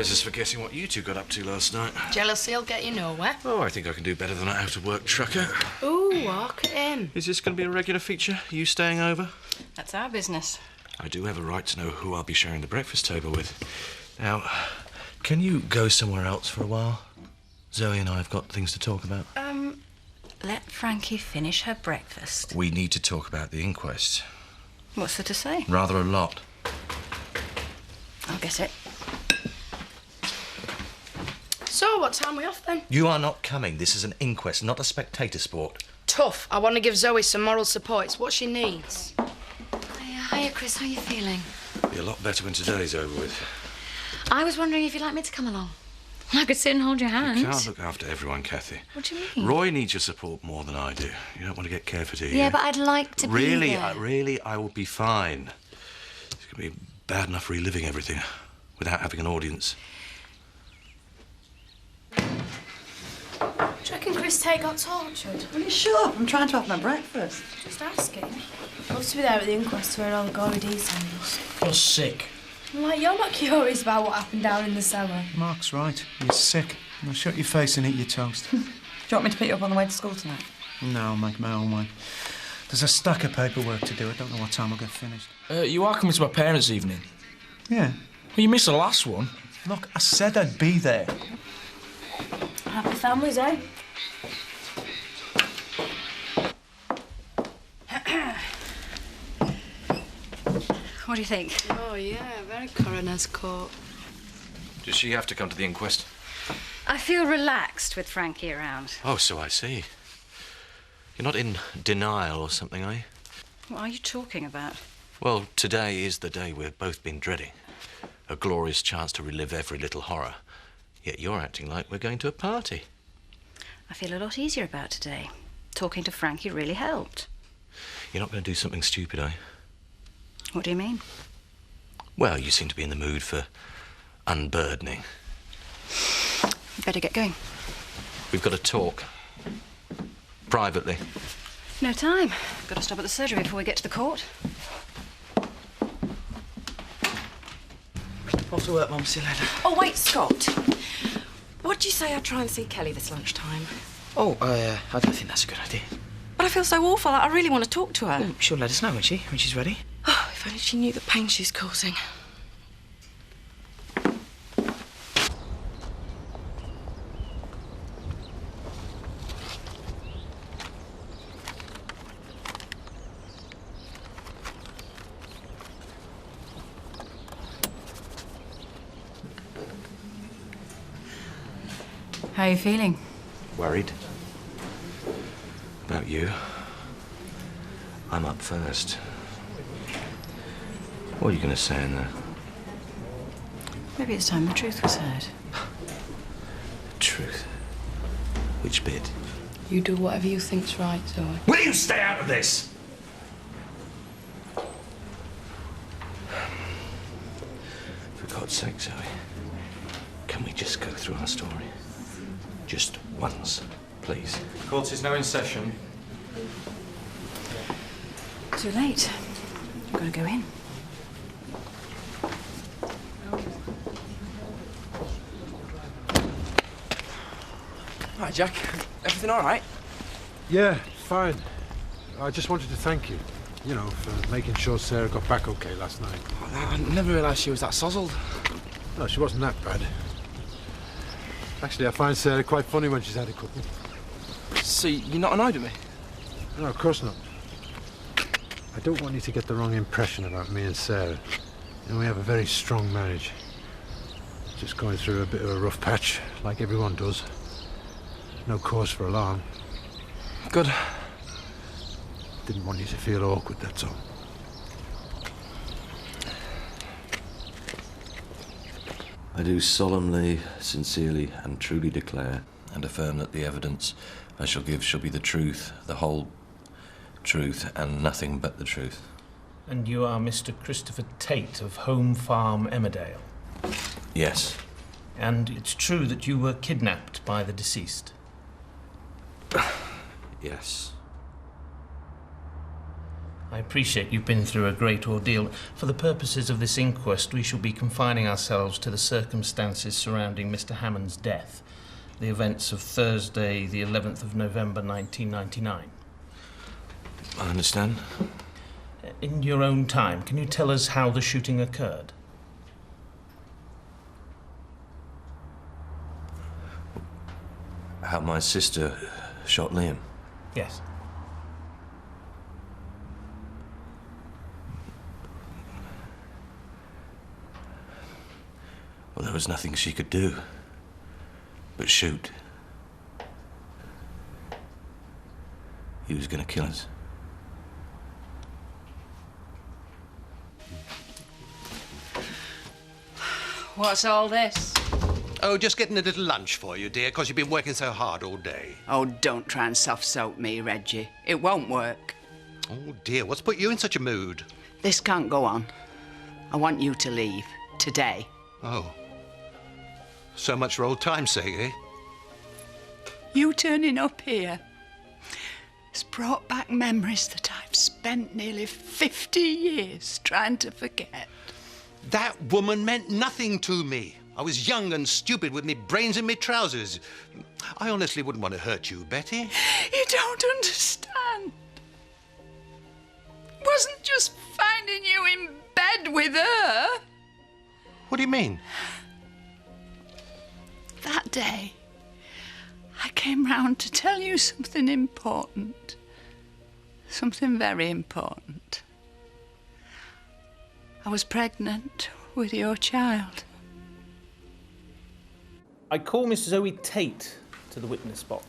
advise us forgetting what you two got up to last night. Jealousy'll get you nowhere. Oh, I think I can do better than an out-of-work trucker. Ooh, walk at him. Is this going to be a regular feature? Are you staying over? That's our business. I do have a right to know who I'll be sharing the breakfast table with. Now, can you go somewhere else for a while? Zoe and I have got things to talk about. Let Frankie finish her breakfast. We need to talk about the inquest. What's there to say? Rather a lot. I'll get it. So, what time are we off then? You are not coming. This is an inquest, not a spectator sport. Tough. I want to give Zoe some moral support. It's what she needs. Hiya, Chris. How are you feeling? Be a lot better when today's over with. I was wondering if you'd like me to come along. I could sit and hold your hand. You can't look after everyone, Kathy. What do you mean? Roy needs your support more than I do. You don't want to get careful, do you? Yeah, but I'd like to be there. Really, I will be fine. It's going to be bad enough reliving everything without having an audience. Do you reckon Chris Tate got tortured? Will you shut up? I'm trying to have my breakfast. Just asking. Loves to be there at the inquest to hear all the gory details. You're sick. Like, you're not curious about what happened down in the cellar. Mark's right. You're sick. Now shut your face and eat your toast. Do you want me to pick you up on the way to school tonight? No, I'll make my own way. There's a stack of paperwork to do. I don't know what time I'll get finished. You are coming to my parents' evening. Yeah. Well, you missed the last one. Look, I said I'd be there. Happy families, eh? What do you think? Oh, yeah, very coroner's court. Does she have to come to the inquest? I feel relaxed with Frankie around. Oh, so I see. You're not in denial or something, are you? What are you talking about? Well, today is the day we've both been dreading. A glorious chance to relive every little horror. Yet you're acting like we're going to a party. I feel a lot easier about today. Talking to Frankie really helped. You're not going to do something stupid, are you? What do you mean? Well, you seem to be in the mood for unburdening. You better get going. We've got to talk. Privately. No time. Got to stop at the surgery before we get to the court. Off to work, Mum. See you later. Oh, wait, Scott. What do you say I try and see Kelly this lunchtime? Oh, I don't think that's a good idea. But I feel so awful. I really want to talk to her. Well, she'll let us know, won't she, when she's ready? Oh, if only she knew the pain she's causing. How are you feeling? Worried? About you? I'm up first. What are you going to say in there? Maybe it's time the truth was heard. Truth? Which bit? You do whatever you think's right, Zoe. Will you stay out of this? For God's sake, Zoe, can we just go through our story? Just once, please. Court is now in session. Too late. I've got to go in. Hi, Jack. Everything all right? Yeah, fine. I just wanted to thank you, you know, for making sure Sarah got back okay last night. Oh, I never realised she was that sozzled. No, she wasn't that bad. Actually, I find Sarah quite funny when she's had a couple. So, you're not annoyed with me? No, of course not. I don't want you to get the wrong impression about me and Sarah. You know, we have a very strong marriage. Just going through a bit of a rough patch, like everyone does. No cause for alarm. Good. Didn't want you to feel awkward, that's all. I do solemnly, sincerely, and truly declare and affirm that the evidence I shall give shall be the truth, the whole truth, and nothing but the truth. And you are Mr. Christopher Tate of Home Farm, Emmerdale? Yes. And it's true that you were kidnapped by the deceased? Yes. I appreciate you've been through a great ordeal. For the purposes of this inquest, we shall be confining ourselves to the circumstances surrounding Mr. Hammond's death, the events of Thursday, the 11th of November, 1999. I understand. In your own time, can you tell us how the shooting occurred? How my sister shot Liam. Yes. Well, there was nothing she could do but shoot. He was going to kill us. What's all this? Oh, just getting a little lunch for you, dear, because you've been working so hard all day. Oh, don't try and soft-soap me, Reggie. It won't work. Oh, dear, what's put you in such a mood? This can't go on. I want you to leave. Today. Oh. So much for old time's sake, eh? You turning up here has brought back memories that I've spent nearly 50 years trying to forget. That woman meant nothing to me. I was young and stupid with me brains in me trousers. I honestly wouldn't want to hurt you, Betty. You don't understand. It wasn't just finding you in bed with her. What do you mean? That day, I came round to tell you something important. Something very important. I was pregnant with your child. I call Miss Zoe Tate to the witness box.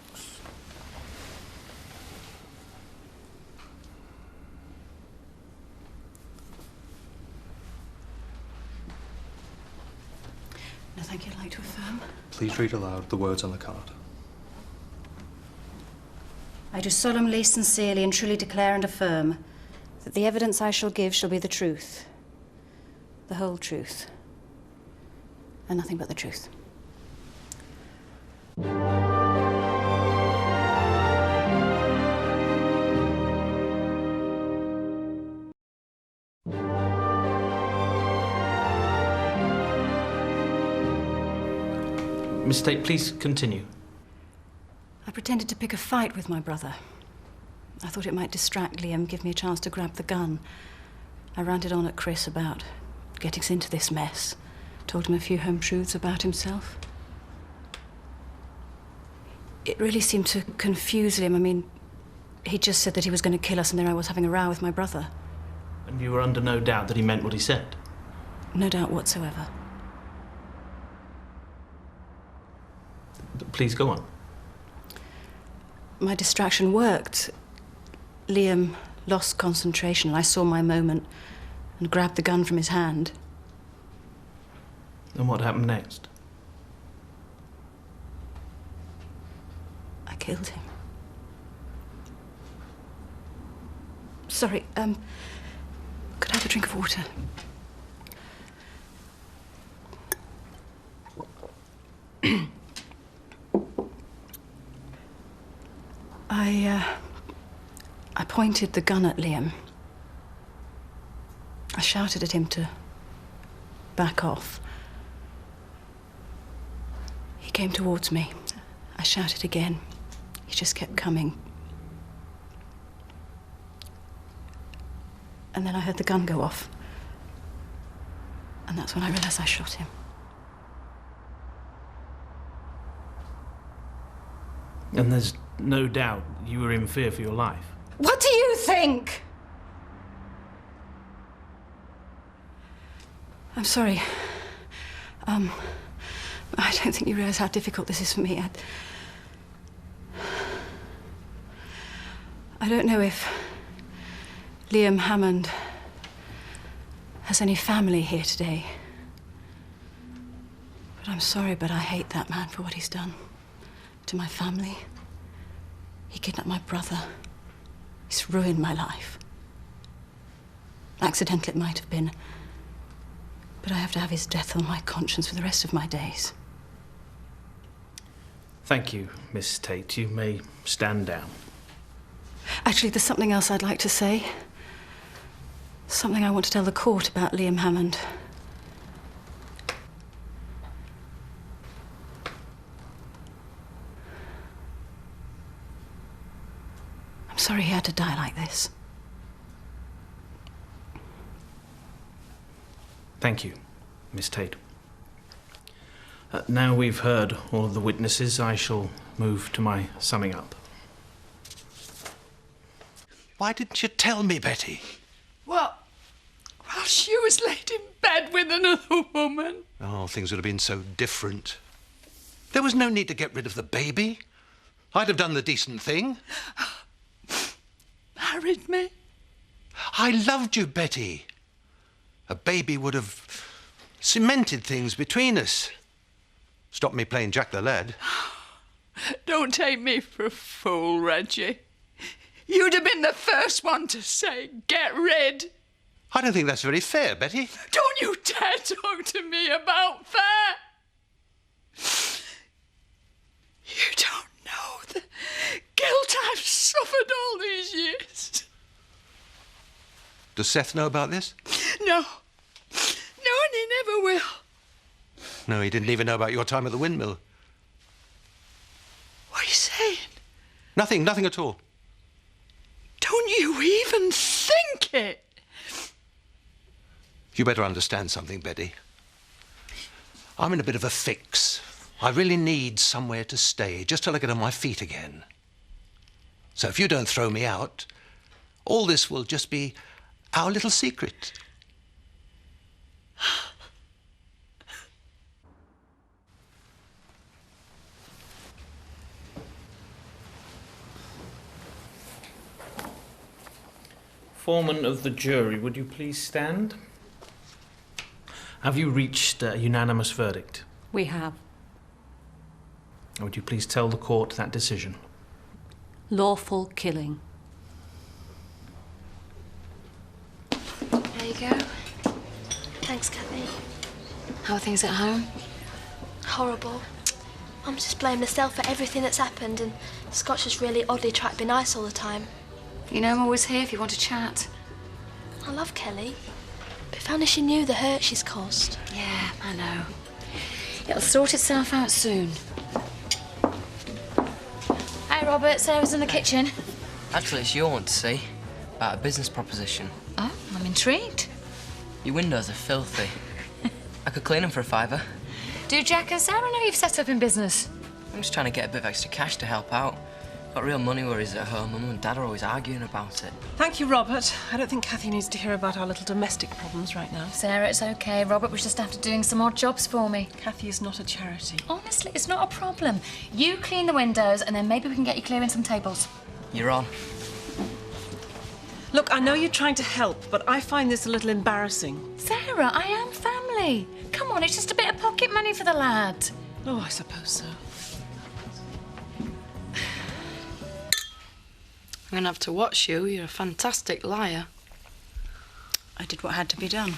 No, thank you. I'd like to affirm. Please read aloud the words on the card. I do solemnly, sincerely and truly declare and affirm that the evidence I shall give shall be the truth, the whole truth, and nothing but the truth. Miss Tate, please continue. I pretended to pick a fight with my brother. I thought it might distract Liam, give me a chance to grab the gun. I ranted on at Chris about getting us into this mess, told him a few home truths about himself. It really seemed to confuse Liam. I mean, he just said that he was going to kill us, and there I was having a row with my brother. And you were under no doubt that he meant what he said? No doubt whatsoever. Please go on. My distraction worked. Liam lost concentration, and I saw my moment and grabbed the gun from his hand. And what happened next? I killed him. Sorry, could I have a drink of water? I pointed the gun at Liam. I shouted at him to back off. He came towards me. I shouted again. He just kept coming. And then I heard the gun go off. And that's when I realized I shot him. And there's no doubt you were in fear for your life? What do you think? I'm sorry. I don't think you realize how difficult this is for me. I don't know if Liam Hammond has any family here today. But I'm sorry, but I hate that man for what he's done to my family. He kidnapped my brother. He's ruined my life. Accidental it might have been, but I have to have his death on my conscience for the rest of my days. Thank you, Miss Tate. You may stand down. Actually, there's something else I'd like to say. Something I want to tell the court about Liam Hammond. I'm sorry he had to die like this. Thank you, Miss Tate. Now we've heard all of the witnesses, I shall move to my summing up. Why didn't you tell me, Betty? Well, she was laid in bed with another woman. Oh, things would have been so different. There was no need to get rid of the baby. I'd have done the decent thing. Married me? I loved you, Betty. A baby would have cemented things between us. Stopped me playing Jack the Lad. Don't take me for a fool, Reggie. You'd have been the first one to say, get rid. I don't think that's very fair, Betty. Don't you dare talk to me about fair. You don't know the guilt I've suffered all these years. Does Seth know about this? No. No, and he never will. No, he didn't even know about your time at the windmill. What are you saying? Nothing at all. Don't you even think it? You better understand something, Betty. I'm in a bit of a fix. I really need somewhere to stay, just till I get on my feet again. So if you don't throw me out, all this will just be our little secret. Foreman of the jury, would you please stand? Have you reached a unanimous verdict? We have. Would you please tell the court that decision? Lawful killing. There you go. Thanks, Kathy. How are things at home? Horrible. Mum's just blaming herself for everything that's happened, and Scott's just really oddly tried to be nice all the time. You know I'm always here if you want to chat. I love Kelly, but if only she knew the hurt she's caused. Yeah, I know. It'll sort itself out soon. Hi, Robert. Sarah's in the kitchen. Actually, it's your one to see. About a business proposition. Oh, I'm intrigued. Your windows are filthy. I could clean them for £5. Do Jack and Sarah know you've set up in business? I'm just trying to get a bit of extra cash to help out. Got real money worries at home. Mum and Dad are always arguing about it. Thank you, Robert. I don't think Kathy needs to hear about our little domestic problems right now. Sarah, it's okay. Robert was just after doing some odd jobs for me. Kathy is not a charity. Honestly, it's not a problem. You clean the windows and then maybe we can get you clearing some tables. You're on. Look, I know you're trying to help, but I find this a little embarrassing. Sarah, I am family. Come on, it's just a bit of pocket money for the lad. Oh, I suppose so. I'm going to have to watch you. You're a fantastic liar. I did what had to be done.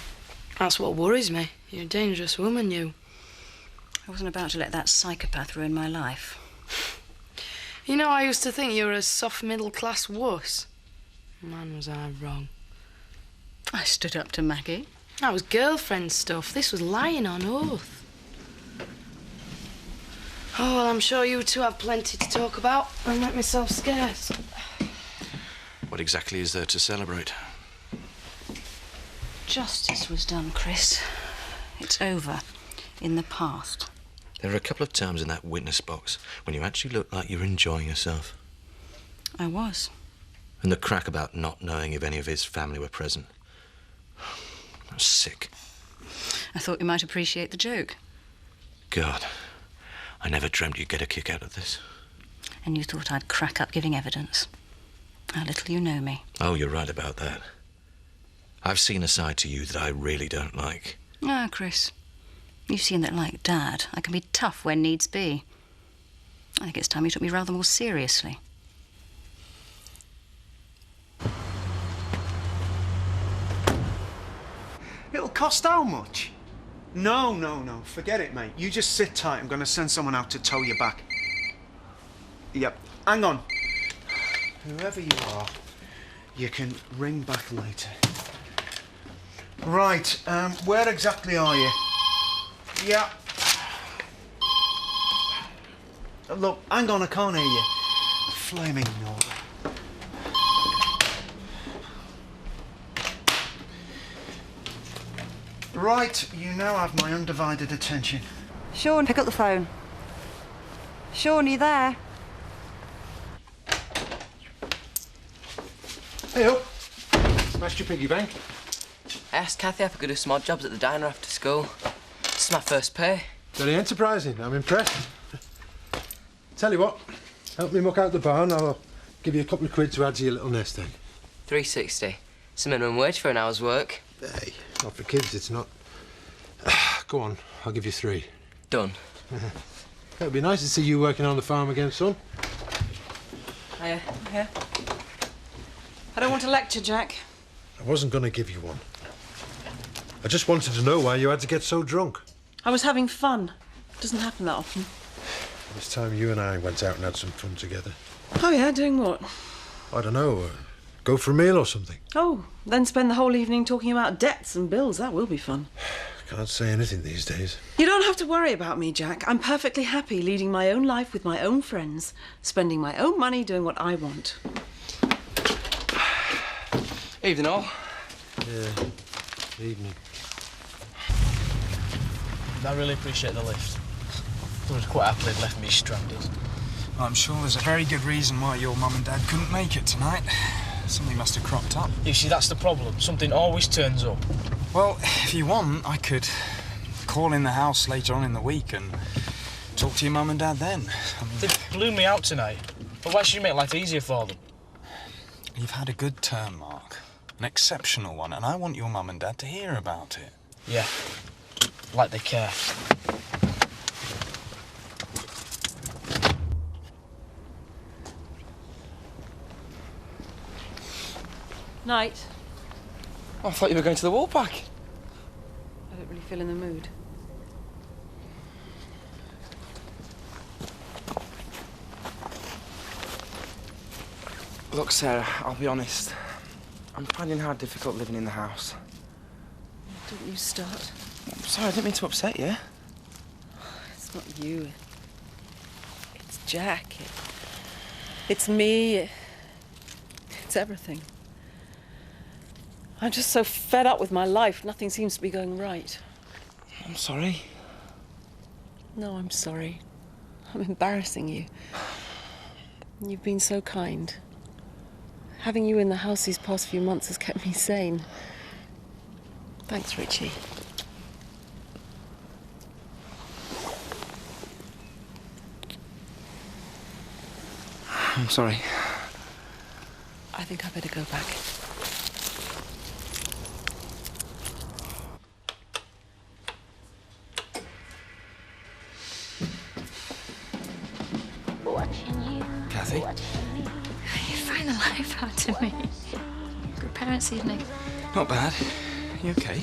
That's what worries me. You're a dangerous woman, you. I wasn't about to let that psychopath ruin my life. You know, I used to think you were a soft middle-class wuss. Man, was I wrong. I stood up to Maggie. That was girlfriend stuff. This was lying on oath. Oh, well, I'm sure you two have plenty to talk about. I'll make myself scarce. What exactly is there to celebrate? Justice was done, Chris. It's over. In the past. There are a couple of times in that witness box when you actually look like you're enjoying yourself. I was. And the crack about not knowing if any of his family were present. I was sick. I thought you might appreciate the joke. God, I never dreamt you'd get a kick out of this. And you thought I'd crack up giving evidence. How little you know me. Oh, you're right about that. I've seen a side to you that I really don't like. Ah, Chris. You've seen that, like Dad, I can be tough when needs be. I think it's time you took me rather more seriously. It'll cost how much? No. Forget it, mate. You just sit tight. I'm going to send someone out to tow you back. Yep. Hang on. Whoever you are, you can ring back later. Right, where exactly are you? Yeah. Look, hang on, I can't hear you. Flaming noise. Right, you now have my undivided attention. Sean, pick up the phone. Sean, are you there? Hey up. Smashed your piggy bank. I asked Kathy if I could do some odd jobs at the diner after school. This is my first pay. Very enterprising. I'm impressed. Tell you what, help me muck out the barn. I'll give you a couple of quid to add to your little nest egg. $3.60. It's a minimum wage for an hour's work. Hey, not for kids, it's not. Go on, I'll give you 3. Done. It'd be nice to see you working on the farm again, son. Hiya. Hiya. I don't want a lecture, Jack. I wasn't going to give you one. I just wanted to know why you had to get so drunk. I was having fun. Doesn't happen that often. This time you and I went out and had some fun together. Oh, yeah? Doing what? I don't know, go for a meal or something. Oh, then spend the whole evening talking about debts and bills. That will be fun. Can't say anything these days. You don't have to worry about me, Jack. I'm perfectly happy leading my own life with my own friends, spending my own money doing what I want. Evening, all. Yeah, evening. I really appreciate the lift. I was quite happy they'd left me stranded. Well, I'm sure there's a very good reason why your mum and dad couldn't make it tonight. Something must have cropped up. You see, that's the problem. Something always turns up. Well, if you want, I could call in the house later on in the week and talk to your mum and dad then. I mean, They blew me out tonight. But why should you make life easier for them? you've had a good term, Mark. An exceptional one, and I want your mum and dad to hear about it. Yeah, like they care. Night. Oh, I thought you were going to the wall pack. I don't really feel in the mood. Look, Sarah, I'll be honest. I'm finding it hard difficult living in the house. Don't you start. I'm sorry, I didn't mean to upset you. It's not you. It's Jack. It's me. It's everything. I'm just so fed up with my life. Nothing seems to be going right. I'm sorry. No, I'm sorry. I'm embarrassing you. You've been so kind. Having you in the house these past few months has kept me sane. Thanks, Richie. I'm sorry. I think I better go back. Kathy? You find the life out of me. Good parents' evening. Not bad. You okay?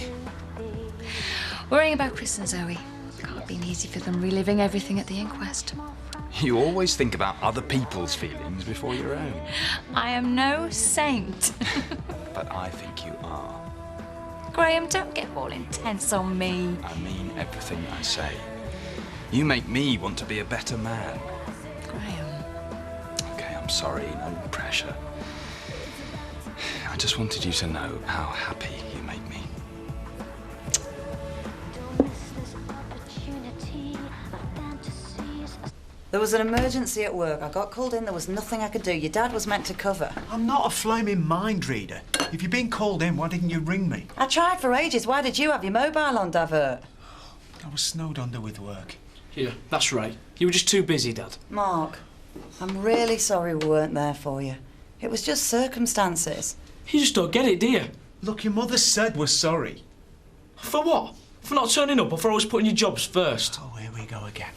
Worrying about Chris and Zoe. Can't have been easy for them reliving everything at the inquest. You always think about other people's feelings before your own. I am no saint. But I think you are. Graham, don't get all intense on me. I mean everything I say. You make me want to be a better man. Graham. Okay, I'm sorry, no pressure. I just wanted you to know how happy you make me. There was an emergency at work. I got called in. There was nothing I could do. Your dad was meant to cover. I'm not a flaming mind reader. If you've been called in, why didn't you ring me? I tried for ages. Why did you have your mobile on divert? I was snowed under with work. Yeah, that's right. You were just too busy, Dad. Mark, I'm really sorry we weren't there for you. It was just circumstances. You just don't get it, do you? Look, your mother said we're sorry. For what? For not turning up or for always putting your jobs first? Oh, here we go again.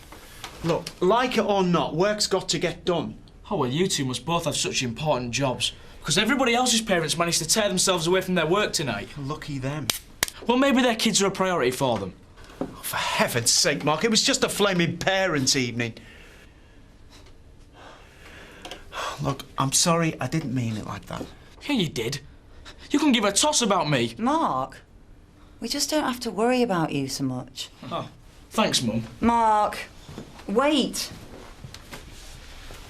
Look, like it or not, work's got to get done. Oh, well, you two must both have such important jobs. Because everybody else's parents managed to tear themselves away from their work tonight. Lucky them. Well, maybe their kids are a priority for them. Oh, for heaven's sake, Mark, it was just a flaming parents' evening. Look, I'm sorry, I didn't mean it like that. Yeah, you did. You couldn't give a toss about me. Mark, We just don't have to worry about you so much. Oh, thanks, Mum. Mark, wait.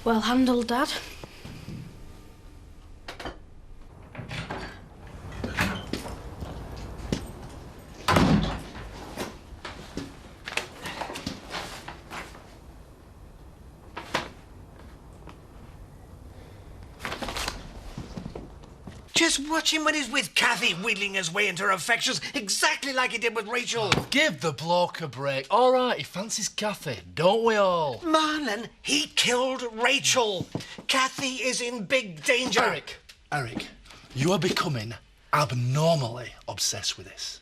Well handled, Dad. Just watch him when he's with Kathy, wheedling his way into her affections, exactly like he did with Rachel. Give the bloke a break. All right, he fancies Kathy, don't we all? Marlon, he killed Rachel. Kathy is in big danger. Eric, you are becoming abnormally obsessed with this.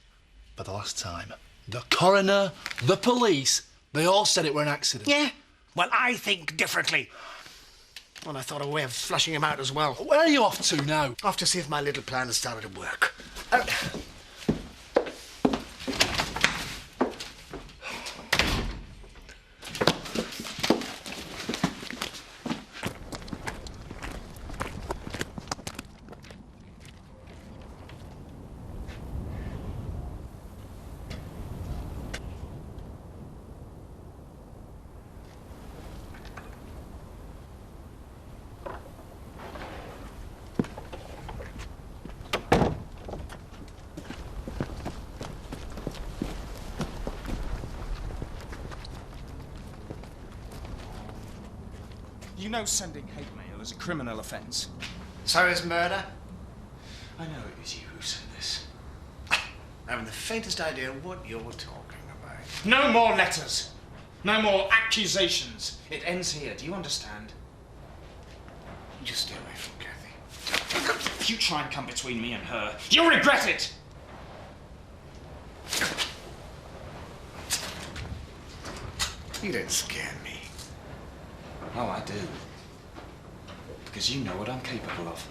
For the last time. The coroner, the police, they all said it were an accident. Yeah? Well, I think differently. And I thought of a way of flushing him out as well. Where are you off to now? Off to see if my little plan has started to work. You know sending hate mail is a criminal offence. So is murder. I know it is you who sent this. I haven't the faintest idea what you're talking about. No more letters. No more accusations. It ends here, do you understand? Just stay away from Kathy. If you try and come between me and her, you'll regret it! You don't scare me. Oh, I do. Because you know what I'm capable of.